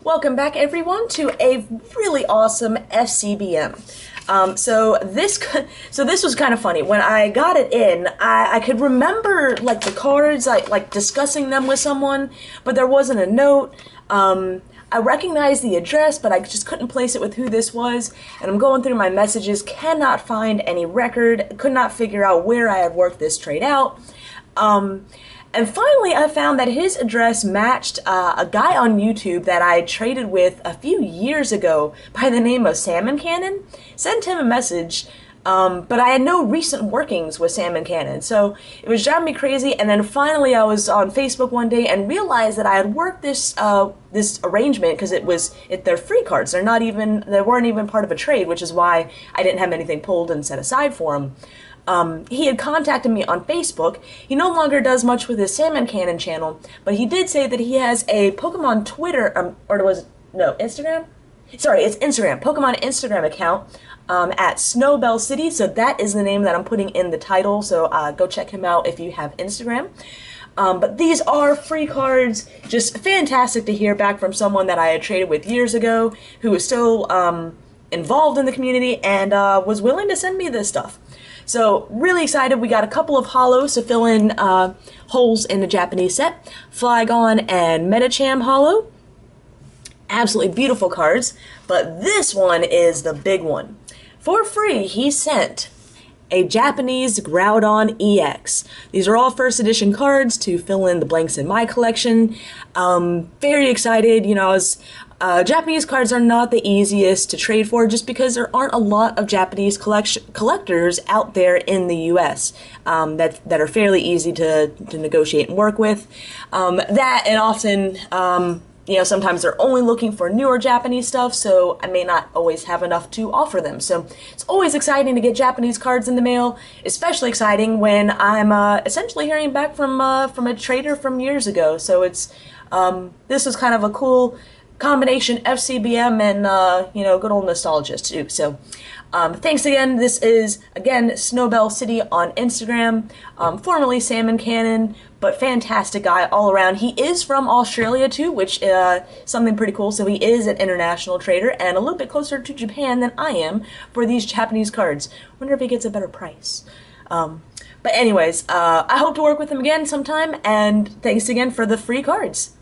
Welcome back, everyone, to a really awesome FCBM. So this was kind of funny. When I got it in, I could remember like the cards, like discussing them with someone, but there wasn't a note. I recognized the address, but I just couldn't place it with who this was. And I'm going through my messages, cannot find any record, could not figure out where I had worked this trade out. And finally, I found that his address matched a guy on YouTube that I traded with a few years ago by the name of Salmon Cannon. Sent him a message, but I had no recent workings with Salmon Cannon, so it was driving me crazy. And then finally, I was on Facebook one day and realized that I had worked this this arrangement because they're free cards. They weren't even part of a trade, which is why I didn't have anything pulled and set aside for them. He had contacted me on Facebook. He no longer does much with his Salmon Cannon channel, but he did say that he has a Pokemon Twitter, Instagram? Sorry, it's Instagram. Pokemon Instagram account at Snowbell City, so that is the name that I'm putting in the title, so go check him out if you have Instagram. But these are free cards, just fantastic to hear back from someone that I had traded with years ago, who was still involved in the community and was willing to send me this stuff. So, really excited. We got a couple of holos to fill in holes in the Japanese set. Flygon and Medicham holo. Absolutely beautiful cards. But this one is the big one. For free, he sent a Japanese Groudon EX. These are all first edition cards to fill in the blanks in my collection. Very excited. You know, Japanese cards are not the easiest to trade for just because there aren't a lot of Japanese collectors out there in the US that are fairly easy to negotiate and work with. That and often, sometimes they're only looking for newer Japanese stuff, so I may not always have enough to offer them. So it's always exciting to get Japanese cards in the mail, especially exciting when I'm essentially hearing back from a trader from years ago. So this was kind of a cool combination FCBM and, good old nostalgia too. So, thanks again. This is, again, Snowbell City on Instagram, formerly Salmon Cannon, but fantastic guy all around. He is from Australia too, which is something pretty cool. So he is an international trader and a little bit closer to Japan than I am for these Japanese cards. Wonder if he gets a better price. But anyways, I hope to work with him again sometime, and thanks again for the free cards.